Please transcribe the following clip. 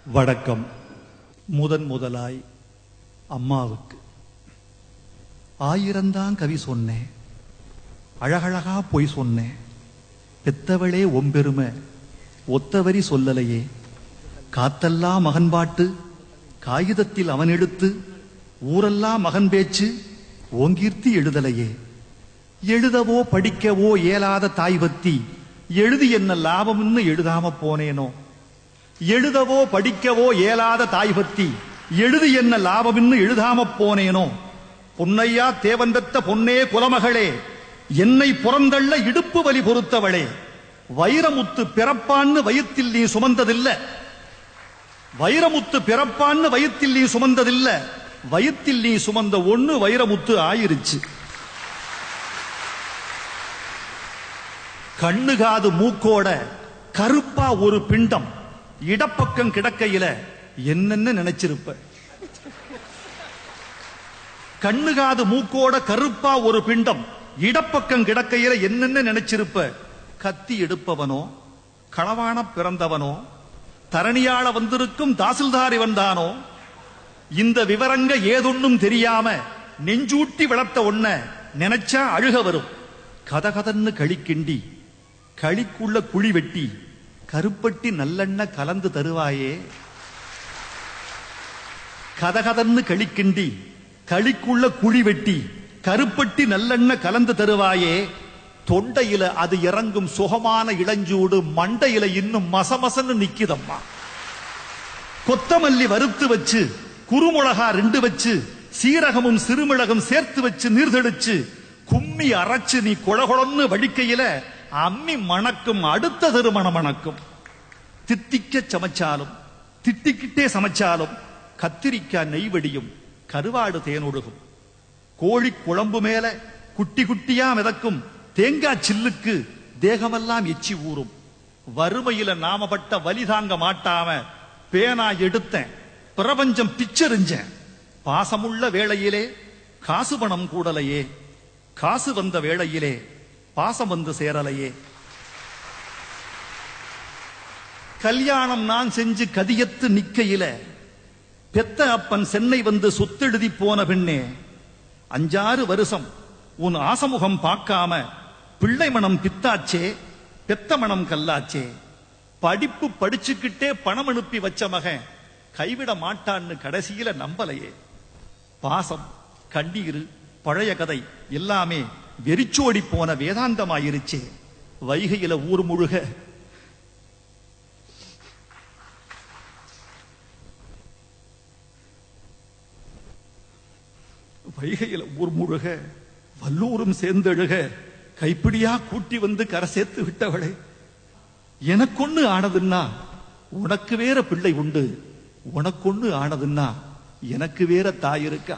வணக்கம். முதலாய் அம்மாவுக்கு 1000 கவி சொன்னேன், அழகழகா பொய் சொன்னேன். பெத்தவளே ஒம்பெருமை ஒத்தவரி சொல்லலையே. காத்தெல்லாம் மகன் பாட்டு காகிதத்தில் அவன் எடுத்து, ஊரெல்லாம் மகன் பேச்சு ஓங்கீர்த்தி எழுதலையே. எழுதவோ படிக்கவோ இயலாத தாய் பத்தி எழுதி என்ன லாபம்னு எழுதாம போனேனோ. எழுதவோ படிக்கவோ இயலாத தாய் பத்தி எழுதி என்ன லாபம்னு எழுதாம போனேனோ. பொன்னையா தேவன் பெத்த பொன்னே குலமகளே, என்னை புறந்தள்ள இடுப்பு வலி பொறுத்தவளே. வைரமுத்து பிறப்பான்னு வயிற்றில் நீ சுமந்ததில்ல. வைரமுத்து பிறப்பான்னு வயிற்றில் நீ சுமந்ததில்ல. வயிற்றில் நீ சுமந்த ஒண்ணு வைரமுத்து ஆயிருச்சு. கண்ணுகாது மூக்கோட கருப்பா ஒரு பிண்டம் இடப்பக்கம் கிடக்கையில என்னென்ன நினைச்சிருப்ப. கண்ணுகாது மூக்கோட கருப்பா ஒரு பிண்டம் இடப்பக்கம் கிடக்கையில என்னென்ன நினைச்சிருப்ப. கத்தி எடுப்பவனோ, களவான பிறந்தவனோ, தரணியாள வந்திருக்கும் தாசில்தாரி வந்தானோ, இந்த விவரங்க ஏதொன்னும் தெரியாம நெஞ்சூட்டி வளர்த்த ஒன்ன நினைச்சா அழுக வரும். கதகதன்னு களிக்கிண்டி களிக்குள்ள குழி வெட்டி கருப்பட்டி நல்லெண்ண கலந்து தருவாயே. கதகதன்னு களிக்கிண்டி களிக்குள்ள குழி வெட்டி கருப்பட்டி நல்லெண்ண கலந்து தருவாயே. தொண்டையில அது இறங்கும் சுகமான இளஞ்சூடு மண்டையில இன்னும் மசமசன்னு நிக்குதம்மா. கொத்தமல்லி வறுத்து வச்சு, குறுமுளகா 2 வச்சு, சீரகமும் சிறுமிளகும் சேர்த்து வச்சு நீர்தெளிச்சு கும்மி அரைச்சு நீ கொழகொழன்னு வடிக்கையில அம்மி மணக்கும், அடுத்த திருமணம் மணக்கும். தித்திக்க சமைச்சாலும் திட்டிக்கிட்டே சமைச்சாலும் கத்திரிக்காய் நெய்வடியும், கருவாடு தேனொடுகும். கோழி குழம்பு மேல குட்டி குட்டியா மிதக்கும் தேங்காய் சில்லுக்கு தேகமெல்லாம் எச்சி ஊறும். வறுமையில நாமப்பட்ட வலி தாங்க மாட்டாம பேனா எடுத்தேன், பிரபஞ்சம் பிச்செறிஞ்சேன். பாசமுள்ள வேளையிலே காசு பணம் கூடலையே, காசு வந்த வேளையிலே பாசம் வந்து சேரலையே. கல்யாணம் நான் செஞ்சு கதியத்து நிக்கையில பெத்த அப்பன் சென்னை வந்து சொத்தெழுதி போன பெண்ணே. 5-6 வருஷம் உன் ஆசமுகம் பார்க்காம பிள்ளை மனம் பித்தாச்சே, பெத்த மனம் கல்லாச்சே. படிப்பு படிச்சுக்கிட்டே பணம் அனுப்பி வச்ச மகன் கைவிட மாட்டான்னு கடைசியில நம்பலையே. பாசம், கண்ணீர், பழைய கதை எல்லாமே வெறிச்சோடி போன வேதாந்தமாயிருச்சே. வைகையில ஊர் முழுக வல்லூரும் சேர்ந்தெழுக கைப்பிடியா கூட்டி வந்து கரை சேர்த்து விட்டவளே. எனக்கொன்னு ஆனதுன்னா உனக்கு வேற பிள்ளை உண்டு, உனக்கொன்னு ஆனதுன்னா எனக்கு வேற தாய் இருக்கா.